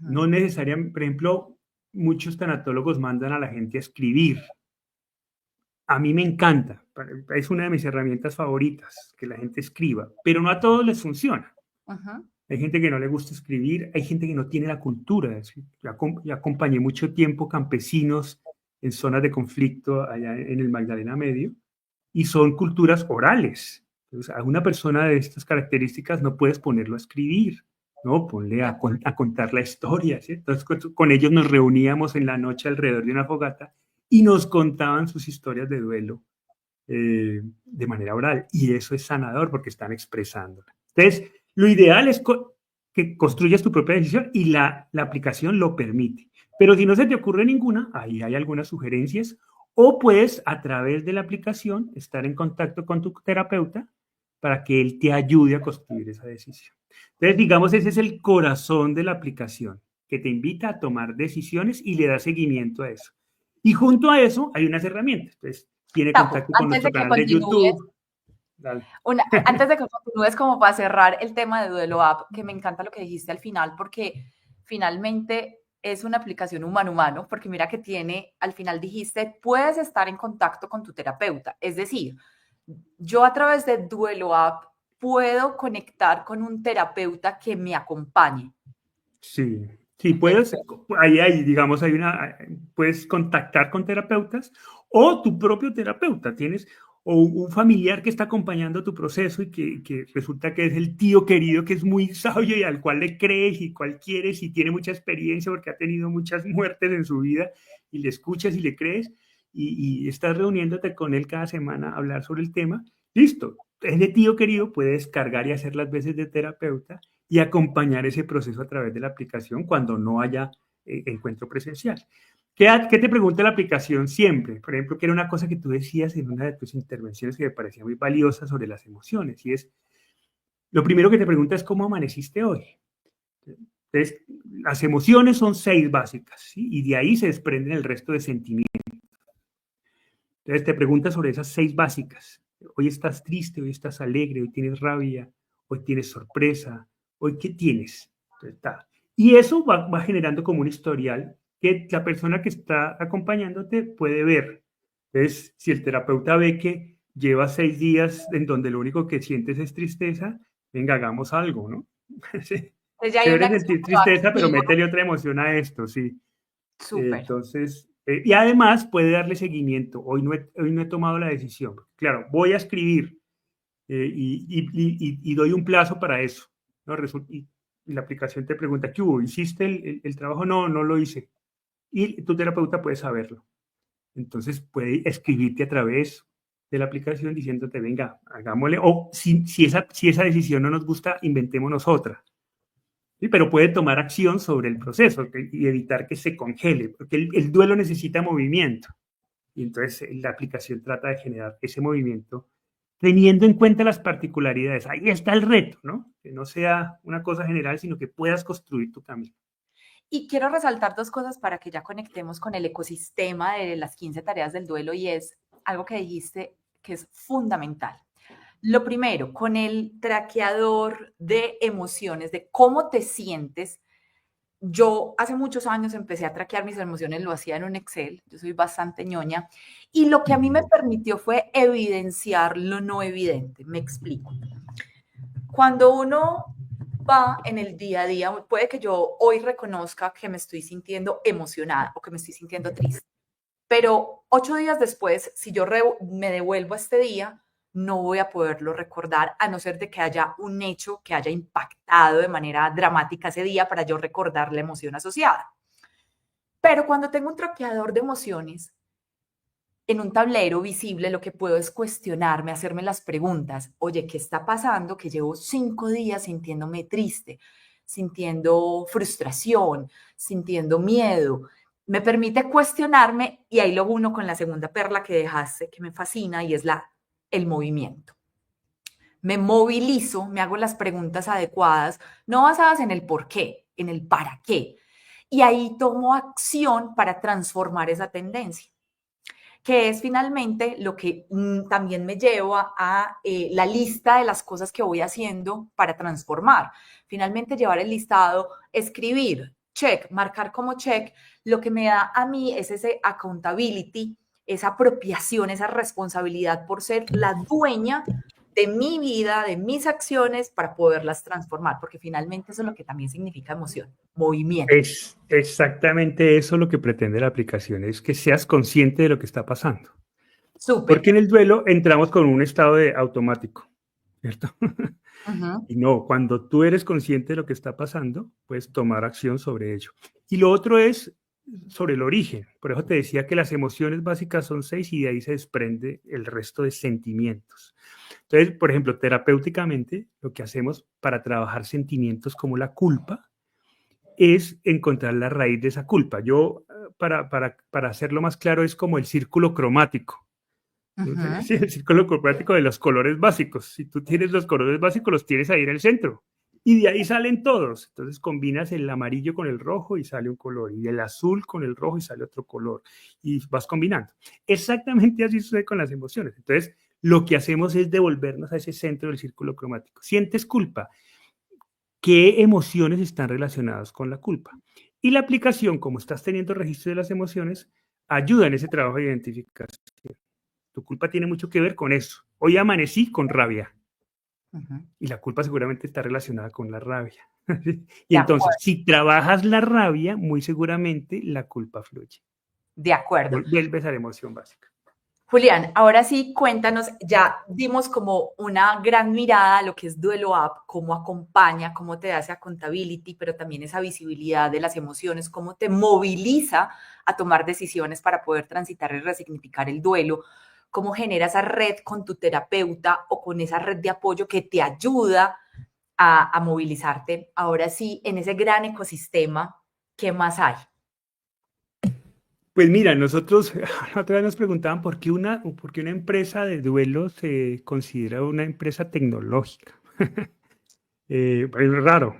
B: No necesariamente, por ejemplo, muchos tanatólogos mandan a la gente a escribir. A mí me encanta, es una de mis herramientas favoritas, que la gente escriba, pero no a todos les funciona. Hay gente que no le gusta escribir, hay gente que no tiene la cultura. Yo acompañé mucho tiempo campesinos en zonas de conflicto allá en el Magdalena Medio y son culturas orales. Entonces, a una persona de estas características no puedes ponerlo a escribir, ¿no? Ponle a contar la historia, ¿sí? Entonces, con ellos nos reuníamos en la noche alrededor de una fogata y nos contaban sus historias de duelo de manera oral. Y eso es sanador porque están expresándola. Entonces, lo ideal es que construyas tu propia decisión y la aplicación lo permite. Pero si no se te ocurre ninguna, ahí hay algunas sugerencias o puedes a través de la aplicación estar en contacto con tu terapeuta para que él te ayude a construir esa decisión. Entonces, digamos, ese es el corazón de la aplicación, que te invita a tomar decisiones y le da seguimiento a eso. Y junto a eso hay unas herramientas. Entonces, tiene
A: Tapo,
B: contacto con nuestro canal de YouTube. Dale.
A: antes de que continúes, como para cerrar el tema de Duelo App, que me encanta lo que dijiste al final, porque finalmente es una aplicación humano-humano, porque mira que tiene, al final dijiste, puedes estar en contacto con tu terapeuta. Es decir, yo a través de Duelo App puedo conectar con un terapeuta que me acompañe.
B: Sí, sí,
A: Perfecto.
B: digamos, puedes contactar con terapeutas o tu propio terapeuta, tienes o un familiar que está acompañando tu proceso y que resulta que es el tío querido que es muy sabio y al cual le crees y cual quieres y tiene mucha experiencia porque ha tenido muchas muertes en su vida y le escuchas y le crees y estás reuniéndote con él cada semana a hablar sobre el tema, listo, ese tío querido puede descargar y hacer las veces de terapeuta y acompañar ese proceso a través de la aplicación cuando no haya encuentro presencial. ¿Qué te pregunta la aplicación siempre? Por ejemplo, que era una cosa que tú decías en una de tus intervenciones que me parecía muy valiosa sobre las emociones, y es, lo primero que te pregunta es cómo amaneciste hoy. Entonces, las emociones son 6 básicas, ¿sí? Y de ahí se desprenden el resto de sentimientos. Entonces, te pregunta sobre esas 6 básicas. Hoy estás triste, hoy estás alegre, hoy tienes rabia, hoy tienes sorpresa, hoy qué tienes. Entonces, y eso va generando como un historial que la persona que está acompañándote puede ver. Entonces, si el terapeuta ve que lleva 6 días en donde lo único que sientes es tristeza, venga, hagamos algo, ¿no? Sí.
A: Entonces ya hay una
B: Chévere
A: acción
B: sentir tristeza, pero
A: proactiva.
B: métele otra emoción a esto, sí.
A: Súper.
B: Entonces, y además puede darle seguimiento. Hoy no he tomado la decisión. Claro, voy a escribir y doy un plazo para eso, ¿no? Y la aplicación te pregunta, ¿qué hubo? ¿Hiciste el trabajo? No, no lo hice. Y tu terapeuta puede saberlo. Entonces puede escribirte a través de la aplicación diciéndote, venga, hagámosle, o si esa decisión no nos gusta, inventémonos otra. ¿Sí? Pero puede tomar acción sobre el proceso y evitar que se congele, porque el duelo necesita movimiento. Y entonces la aplicación trata de generar ese movimiento teniendo en cuenta las particularidades. Ahí está el reto, ¿no? Que no sea una cosa general, sino que puedas construir tu camino.
A: Y quiero resaltar dos cosas para que ya conectemos con el ecosistema de las 15 tareas del duelo y es algo que dijiste que es fundamental. Lo primero, con el traqueador de emociones, de cómo te sientes, yo hace muchos años empecé a traquear mis emociones, lo hacía en un Excel, yo soy bastante ñoña, y lo que a mí me permitió fue evidenciar lo no evidente. Me explico. Cuando uno va en el día a día, puede que yo hoy reconozca que me estoy sintiendo emocionada o que me estoy sintiendo triste, pero 8 días después, si yo me devuelvo a este día, no voy a poderlo recordar a no ser de que haya un hecho que haya impactado de manera dramática ese día para yo recordar la emoción asociada. Pero cuando tengo un traqueador de emociones, en un tablero visible lo que puedo es cuestionarme, hacerme las preguntas, oye, ¿qué está pasando? Que llevo 5 días sintiéndome triste, sintiendo frustración, sintiendo miedo. Me permite cuestionarme y ahí lo uno con la segunda perla que dejaste, que me fascina, y es el movimiento. Me movilizo, me hago las preguntas adecuadas, no basadas en el por qué, en el para qué. Y ahí tomo acción para transformar esa tendencia, que es finalmente lo que también me lleva a la lista de las cosas que voy haciendo para transformar. Finalmente llevar el listado, escribir, check, marcar como check, lo que me da a mí es ese accountability, esa apropiación, esa responsabilidad por ser la dueña de mi vida, de mis acciones, para poderlas transformar, porque finalmente eso es lo que también significa emoción, movimiento.
B: Es exactamente eso lo que pretende la aplicación, es que seas consciente de lo que está pasando.
A: Súper.
B: Porque en el duelo entramos con un estado de automático, ¿cierto?
A: Ujú.
B: Y no, cuando tú eres consciente de lo que está pasando, puedes tomar acción sobre ello. Y lo otro es sobre el origen. Por eso te decía que las emociones básicas son 6 y de ahí se desprende el resto de sentimientos. Entonces, por ejemplo, terapéuticamente, lo que hacemos para trabajar sentimientos como la culpa es encontrar la raíz de esa culpa. Yo, para hacerlo más claro, es como el círculo cromático.
A: Ujú.
B: Sí, el círculo cromático de los colores básicos. Si tú tienes los colores básicos, los tienes ahí en el centro. Y de ahí salen todos. Entonces combinas el amarillo con el rojo y sale un color. Y el azul con el rojo y sale otro color. Y vas combinando. Exactamente así sucede con las emociones. Entonces, lo que hacemos es devolvernos a ese centro del círculo cromático. Sientes culpa. ¿Qué emociones están relacionadas con la culpa? Y la aplicación, como estás teniendo registro de las emociones, ayuda en ese trabajo de identificación. Tu culpa tiene mucho que ver con eso. Hoy amanecí con rabia
A: Ujú.
B: y la culpa seguramente está relacionada con la rabia. Y
A: De
B: entonces,
A: acuerdo.
B: si trabajas la rabia, muy seguramente la culpa fluye.
A: De acuerdo.
B: Vuelves a la emoción básica.
A: Julián, ahora sí, cuéntanos, ya dimos como una gran mirada a lo que es Duelo App, cómo acompaña, cómo te da esa accountability, pero también esa visibilidad de las emociones, cómo te moviliza a tomar decisiones para poder transitar y resignificar el duelo, cómo genera esa red con tu terapeuta o con esa red de apoyo que te ayuda a movilizarte. Ahora sí, en ese gran ecosistema, ¿qué más hay?
B: Pues mira, nosotros otra vez nos preguntaban por qué una empresa de duelo se considera una empresa tecnológica. Es raro.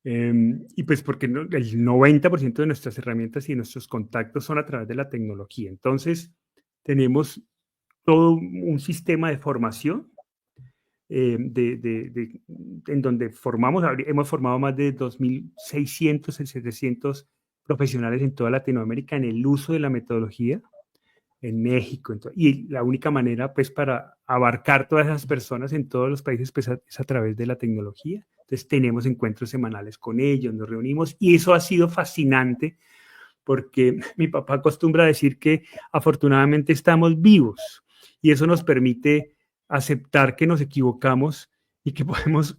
B: Y pues porque el 90% de nuestras herramientas y nuestros contactos son a través de la tecnología. Entonces, tenemos todo un sistema de formación en donde hemos formado más de 2.600 y 700 profesionales en toda Latinoamérica en el uso de la metodología en México. Y la única manera, pues, para abarcar todas esas personas en todos los países, pues, es a través de la tecnología. Entonces, tenemos encuentros semanales con ellos, nos reunimos y eso ha sido fascinante porque mi papá acostumbra a decir que afortunadamente estamos vivos y eso nos permite aceptar que nos equivocamos y que podemos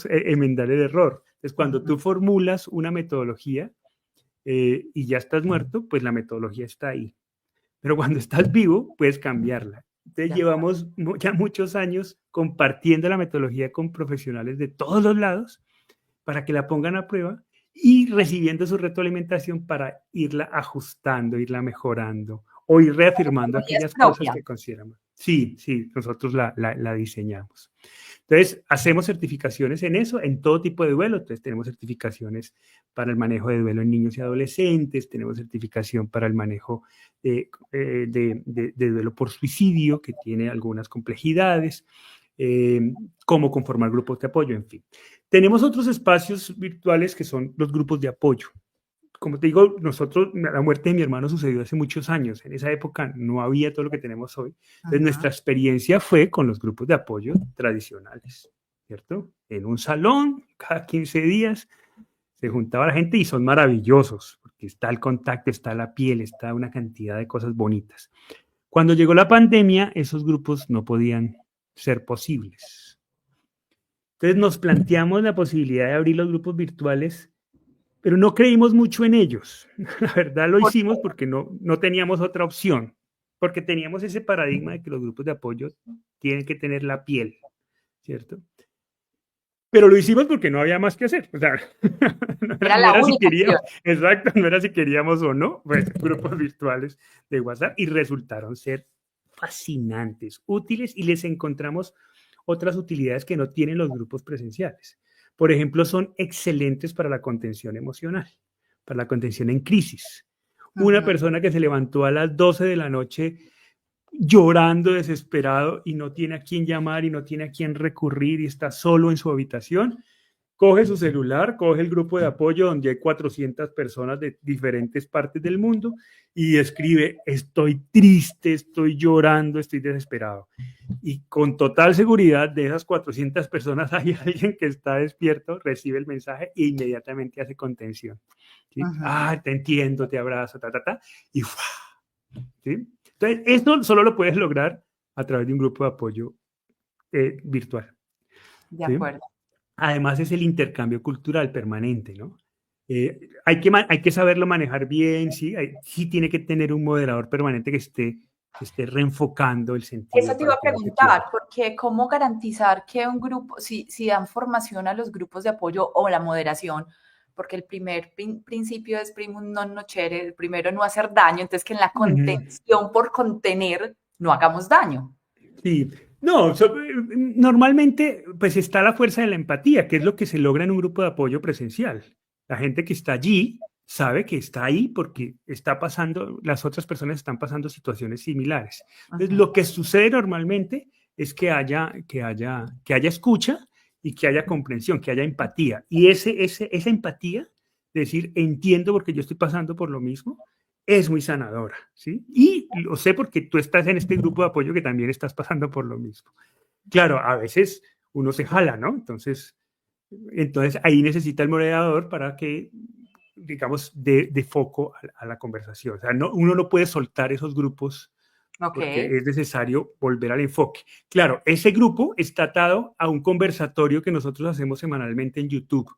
B: enmendar el error. Entonces, cuando tú formulas una metodología y ya estás muerto, pues la metodología está ahí. Pero cuando estás vivo, puedes cambiarla. Entonces
A: De acuerdo.
B: llevamos ya muchos años compartiendo la metodología con profesionales de todos los lados para que la pongan a prueba y recibiendo su retroalimentación para irla ajustando, irla mejorando o ir reafirmando
A: Y es
B: aquellas cosas
A: propia.
B: que consideramos. Sí, sí, nosotros la diseñamos. Entonces, hacemos certificaciones en eso, en todo tipo de duelo. Entonces, tenemos certificaciones para el manejo de duelo en niños y adolescentes, tenemos certificación para el manejo de duelo por suicidio, que tiene algunas complejidades. cómo conformar grupos de apoyo, en fin. Tenemos otros espacios virtuales que son los grupos de apoyo. Como te digo, la muerte de mi hermano sucedió hace muchos años. En esa época no había todo lo que tenemos hoy. Entonces, nuestra experiencia fue con los grupos de apoyo tradicionales, ¿cierto? En un salón, cada 15 días, se juntaba la gente y son maravillosos, porque está el contacto, está la piel, está una cantidad de cosas bonitas. Cuando llegó la pandemia, esos grupos no podían ser posibles. Entonces nos planteamos la posibilidad de abrir los grupos virtuales, pero no creímos mucho en ellos. La verdad lo hicimos porque no teníamos otra opción, porque teníamos ese paradigma de que los grupos de apoyo tienen que tener la piel, ¿cierto? Pero lo hicimos porque no había más que hacer. O sea, no era si queríamos, exacto, no era si queríamos o no, pues, grupos virtuales de WhatsApp, y resultaron ser fascinantes, útiles, y les encontramos otras utilidades que no tienen los grupos presenciales. Por ejemplo, son excelentes para la contención emocional, para la contención en crisis. Una persona que se levantó a las 12 de la noche llorando, desesperado, y no tiene a quién llamar y no tiene a quién recurrir y está solo en su habitación, coge su celular, coge el grupo de apoyo donde hay 400 personas de diferentes partes del mundo y escribe: estoy triste, estoy llorando, estoy desesperado. Y con total seguridad de esas 400 personas hay alguien que está despierto, recibe el mensaje e inmediatamente hace contención. ¿Sí? Te entiendo, te abrazo, y ¡fua! ¿Sí? Entonces, esto solo lo puedes lograr a través de un grupo de apoyo virtual.
A: De acuerdo.
B: ¿Sí? Además, es el intercambio cultural permanente, ¿no? Hay que saberlo manejar bien, ¿sí? Sí tiene que tener un moderador permanente que esté reenfocando el sentido.
A: Eso te iba a preguntar, porque ¿cómo garantizar que un grupo, si dan formación a los grupos de apoyo o la moderación? Porque el primer principio es primum non nocere, el primero no hacer daño, entonces que en la contención por contener no hagamos daño.
B: Sí, no, normalmente pues está la fuerza de la empatía, que es lo que se logra en un grupo de apoyo presencial. La gente que está allí sabe que está ahí porque está pasando, las otras personas están pasando situaciones similares. Entonces, lo que sucede normalmente es que haya escucha y que haya comprensión, que haya empatía. Y esa empatía, decir, entiendo porque yo estoy pasando por lo mismo, es muy sanadora, ¿sí? Y lo sé porque tú estás en este grupo de apoyo que también estás pasando por lo mismo. Claro, a veces uno se jala, ¿no? Entonces ahí necesita el moderador para que, digamos, dé foco a la conversación. O sea, uno no puede soltar esos grupos porque es necesario volver al enfoque. Claro, ese grupo está atado a un conversatorio que nosotros hacemos semanalmente en YouTube,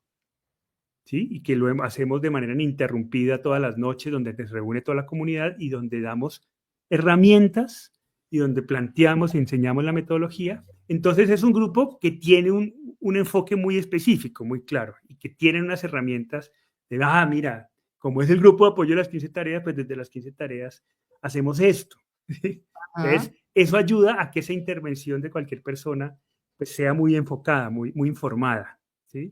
B: ¿sí? Y que lo hacemos de manera ininterrumpida todas las noches, donde se reúne toda la comunidad y donde damos herramientas y donde planteamos y enseñamos la metodología. Entonces es un grupo que tiene un enfoque muy específico, muy claro, y que tiene unas herramientas de, mira, como es el grupo de apoyo de las 15 tareas, pues desde las 15 tareas hacemos esto. Entonces, eso ayuda a que esa intervención de cualquier persona pues, sea muy enfocada, muy informada, ¿sí?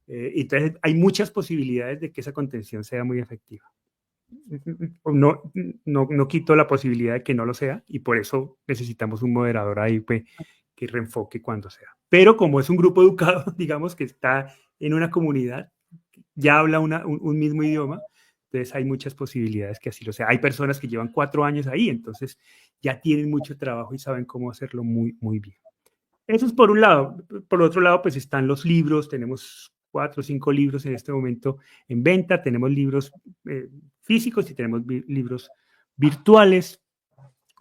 B: Entonces, hay muchas posibilidades de que esa contención sea muy efectiva. No quito la posibilidad de que no lo sea, y por eso necesitamos un moderador ahí pues, que reenfoque cuando sea. Pero como es un grupo educado, digamos, que está en una comunidad, ya habla un mismo idioma, entonces hay muchas posibilidades que así lo sea. Hay personas que llevan 4 años ahí, entonces ya tienen mucho trabajo y saben cómo hacerlo muy, muy bien. Eso es por un lado. Por otro lado, pues están los libros. Tenemos 4 o 5 libros en este momento en venta. Tenemos libros físicos y tenemos libros virtuales.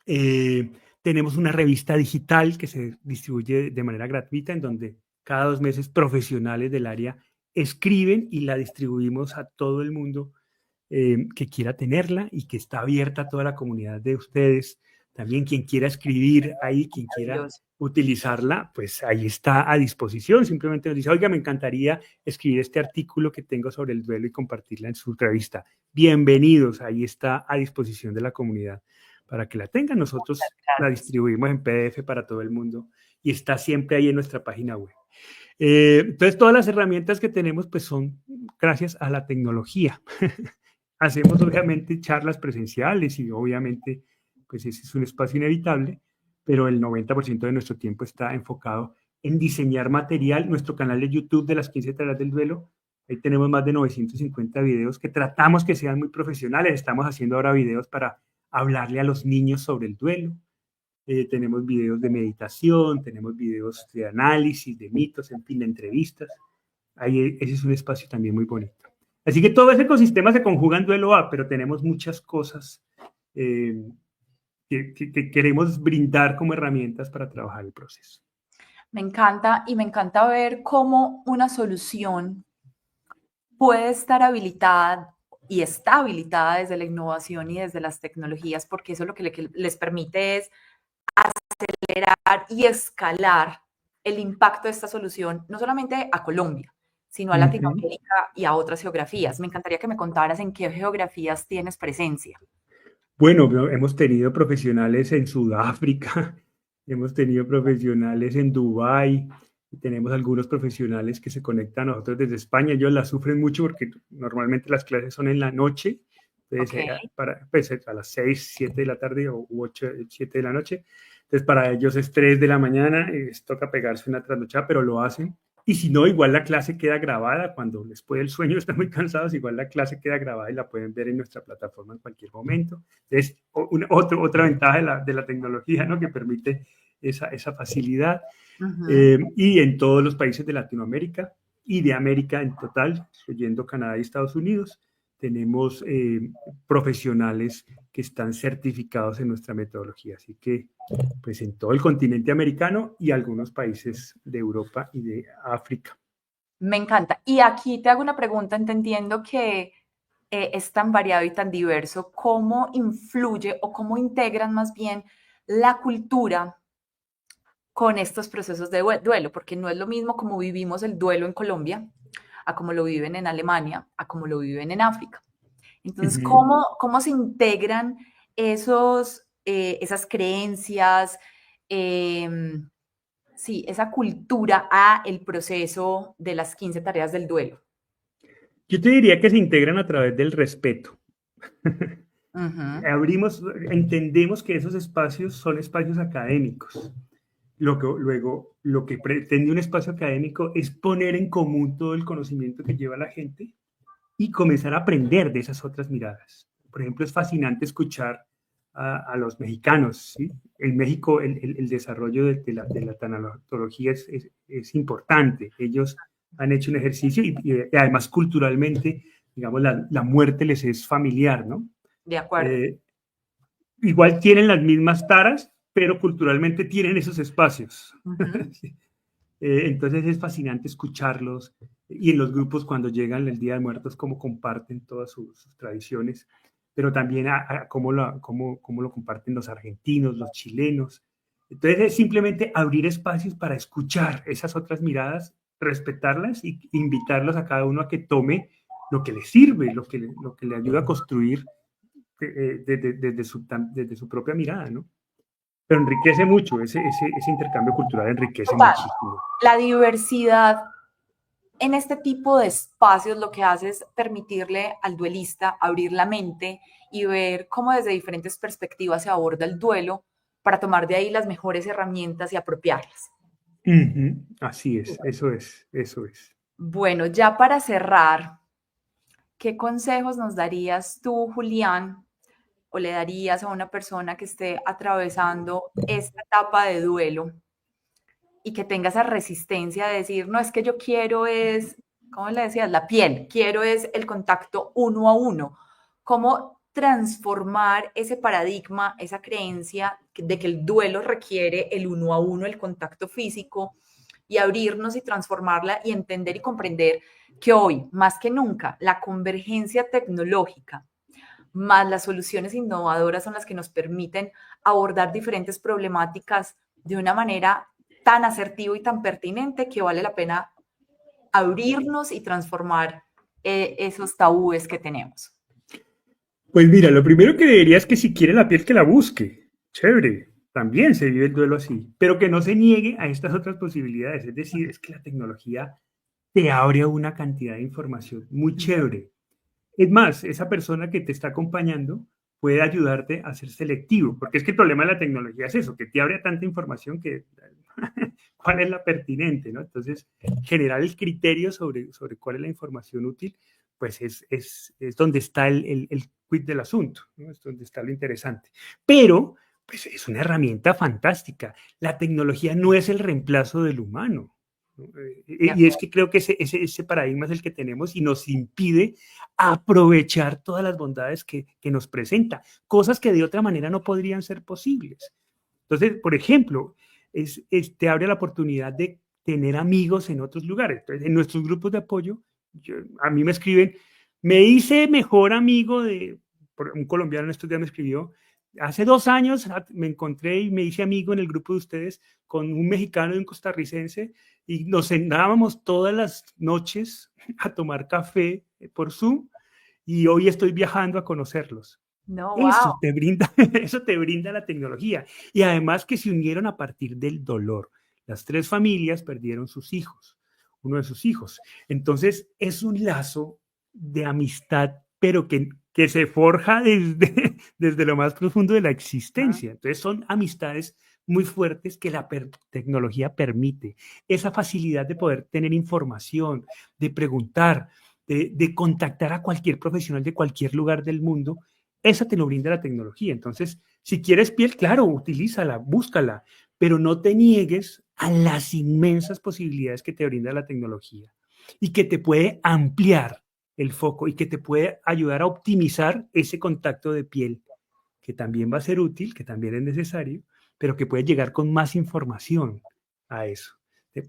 B: Tenemos una revista digital que se distribuye de manera gratuita, en donde cada 2 meses profesionales del área escriben y la distribuimos a todo el mundo que quiera tenerla y que está abierta a toda la comunidad de ustedes. También quien quiera escribir ahí, quien quiera utilizarla, pues ahí está a disposición. Simplemente nos dice, oiga, me encantaría escribir este artículo que tengo sobre el duelo y compartirla en su revista. Bienvenidos, ahí está a disposición de la comunidad para que la tengan. Nosotros la distribuimos en PDF para todo el mundo y está siempre ahí en nuestra página web. Entonces, todas las herramientas que tenemos pues son gracias a la tecnología. Hacemos obviamente charlas presenciales y obviamente pues ese es un espacio inevitable, pero el 90% de nuestro tiempo está enfocado en diseñar material. Nuestro canal de YouTube de las 15 tareas del duelo, ahí tenemos más de 950 videos que tratamos que sean muy profesionales. Estamos haciendo ahora videos para hablarle a los niños sobre el duelo. Tenemos videos de meditación, tenemos videos de análisis, de mitos, en fin, de entrevistas. Ahí ese es un espacio también muy bonito. Así que todo ese ecosistema se conjuga en Duelo A, pero tenemos muchas cosas eh, que queremos brindar como herramientas para trabajar el proceso.
A: Me encanta y me encanta ver cómo una solución puede estar habilitada y está habilitada desde la innovación y desde las tecnologías, porque eso lo que les permite es acelerar y escalar el impacto de esta solución, no solamente a Colombia, sino a Latinoamérica y a otras geografías. Me encantaría que me contaras en qué geografías tienes presencia.
B: Bueno, hemos tenido profesionales en Sudáfrica, hemos tenido profesionales en Dubái, tenemos algunos profesionales que se conectan a nosotros desde España. Ellos la sufren mucho porque normalmente las clases son en la noche, entonces, pues, a las 6, 7 de la tarde o 8, 7 de la noche. Entonces, para ellos es 3 de la mañana, les toca pegarse una trasnochada, pero lo hacen. Y si no, igual la clase queda grabada. Cuando les puede el sueño, están muy cansados, igual la clase queda grabada y la pueden ver en nuestra plataforma en cualquier momento. Es otra ventaja de la tecnología, ¿no? Que permite esa facilidad. Y en todos los países de Latinoamérica y de América en total, incluyendo Canadá y Estados Unidos, tenemos profesionales que están certificados en nuestra metodología. Así que, pues en todo el continente americano y algunos países de Europa y de África.
A: Me encanta. Y aquí te hago una pregunta, entendiendo que es tan variado y tan diverso. ¿Cómo influye o cómo integran más bien la cultura con estos procesos de duelo? Porque no es lo mismo como vivimos el duelo en Colombia, a como lo viven en Alemania, a como lo viven en África. Entonces, ¿cómo se integran esas creencias, sí, esa cultura a el proceso de las 15 tareas del duelo?
B: Yo te diría que se integran a través del respeto.
A: Uh-huh.
B: Entendemos que esos espacios son espacios académicos. Luego, lo que pretende un espacio académico es poner en común todo el conocimiento que lleva la gente y comenzar a aprender de esas otras miradas. Por ejemplo, es fascinante escuchar a los mexicanos, ¿sí? En México el desarrollo de la tanatología es importante. Ellos han hecho un ejercicio y además culturalmente, digamos, la muerte les es familiar, ¿no?
A: De acuerdo.
B: Igual tienen las mismas taras, pero culturalmente tienen esos espacios.
A: Uh-huh.
B: Sí. Entonces es fascinante escucharlos y en los grupos cuando llegan el Día de Muertos, cómo comparten todas sus tradiciones, pero también cómo lo comparten los argentinos, los chilenos. Entonces es simplemente abrir espacios para escuchar esas otras miradas, respetarlas y invitarlos a cada uno a que tome lo que le sirve, lo que le ayuda a construir desde su propia mirada, ¿no? Pero enriquece mucho, ese intercambio cultural enriquece
A: Total.
B: muchísimo.
A: La diversidad en este tipo de espacios lo que hace es permitirle al duelista abrir la mente y ver cómo desde diferentes perspectivas se aborda el duelo para tomar de ahí las mejores herramientas y apropiarlas.
B: Así es, eso es.
A: Bueno, ya para cerrar, ¿qué consejos nos darías tú, Julián, o le darías a una persona que esté atravesando esta etapa de duelo y que tenga esa resistencia de decir, no, es que yo quiero es, ¿cómo le decías? La piel, quiero es el contacto uno a uno. ¿Cómo transformar ese paradigma, esa creencia de que el duelo requiere el uno a uno, el contacto físico, y abrirnos y transformarla y entender y comprender que hoy, más que nunca, la convergencia tecnológica más las soluciones innovadoras son las que nos permiten abordar diferentes problemáticas de una manera tan asertiva y tan pertinente que vale la pena abrirnos y transformar esos tabúes que tenemos.
B: Pues mira, lo primero que diría es que si quiere la piel que la busque. Chévere, también se vive el duelo así, pero que no se niegue a estas otras posibilidades. Es decir, es que la tecnología te abre una cantidad de información muy chévere. Es más, esa persona que te está acompañando puede ayudarte a ser selectivo, porque es que el problema de la tecnología es eso, que te abre tanta información que cuál es la pertinente, ¿no? Entonces, generar el criterio sobre cuál es la información útil, pues es donde está el quid del asunto, ¿no? Es donde está lo interesante. Pero, pues es una herramienta fantástica. La tecnología no es el reemplazo del humano, ¿no?
A: De
B: Y es
A: acuerdo.
B: que creo que ese paradigma es el que tenemos y nos impide aprovechar todas las bondades que nos presenta, cosas que de otra manera no podrían ser posibles. Entonces, por ejemplo, te abre la oportunidad de tener amigos en otros lugares. Entonces, en nuestros grupos de apoyo, a mí me escriben, me hice mejor amigo de, un colombiano en estos días me escribió, hace 2 años me encontré y me hice amigo en el grupo de ustedes con un mexicano y un costarricense y nos sentábamos todas las noches a tomar café por Zoom y hoy estoy viajando a conocerlos.
A: No, wow.
B: Eso te brinda, eso te brinda la tecnología. Y además que se unieron a partir del dolor. Las 3 familias perdieron sus hijos, uno de sus hijos. Entonces es un lazo de amistad, pero que se forja desde lo más profundo de la existencia. Entonces son amistades muy fuertes que la tecnología permite. Esa facilidad de poder tener información, de preguntar, de contactar a cualquier profesional de cualquier lugar del mundo, esa te lo brinda la tecnología. Entonces, si quieres piel, claro, utilízala, búscala, pero no te niegues a las inmensas posibilidades que te brinda la tecnología y que te puede ampliar el foco y que te puede ayudar a optimizar ese contacto de piel, que también va a ser útil, que también es necesario, pero que puede llegar con más información a eso,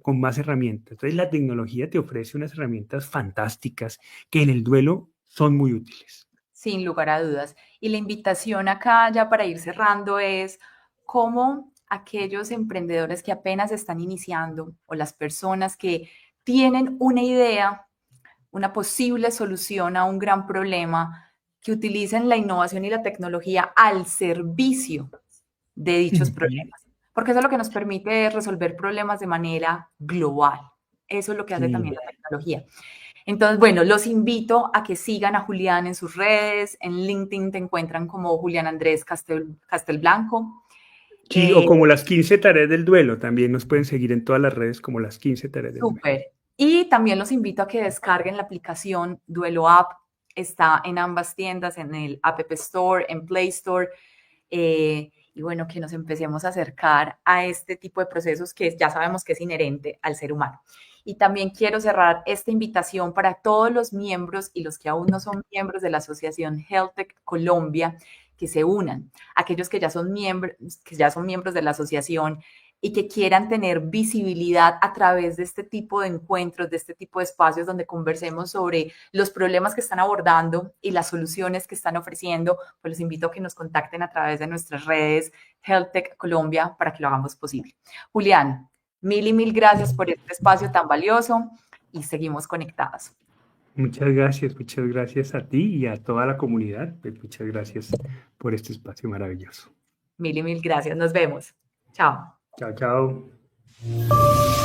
B: con más herramientas. Entonces, la tecnología te ofrece unas herramientas fantásticas que en el duelo son muy útiles.
A: Sin lugar a dudas. Y la invitación acá ya para ir cerrando es cómo aquellos emprendedores que apenas están iniciando o las personas que tienen una idea, una posible solución a un gran problema, que utilicen la innovación y la tecnología al servicio de dichos
B: Ujú.
A: problemas, porque eso es lo que nos permite resolver problemas de manera global. Eso es lo que hace también
B: Sí.
A: la tecnología. Entonces, bueno, los invito a que sigan a Julián en sus redes. En LinkedIn te encuentran como Julián Andrés Castelblanco.
B: Sí, o como las 15 tareas del duelo, también nos pueden seguir en todas las redes como las 15 tareas del duelo.
A: Súper. Y también los invito a que descarguen la aplicación Duelo App. Está en ambas tiendas, en el App Store, en Play Store. Y bueno, que nos empecemos a acercar a este tipo de procesos que ya sabemos que es inherente al ser humano. Y también quiero cerrar esta invitación para todos los miembros y los que aún no son miembros de la Asociación HealthTech Colombia, que se unan, aquellos que ya son miembros de la asociación y que quieran tener visibilidad a través de este tipo de encuentros, de este tipo de espacios donde conversemos sobre los problemas que están abordando y las soluciones que están ofreciendo, pues los invito a que nos contacten a través de nuestras redes HealthTech Colombia para que lo hagamos posible. Julián, mil y mil gracias por este espacio tan valioso y seguimos conectados.
B: Muchas gracias a ti y a toda la comunidad. Pues muchas gracias por este espacio maravilloso.
A: Mil y mil gracias. Nos vemos. Chao.
B: Chao, chao.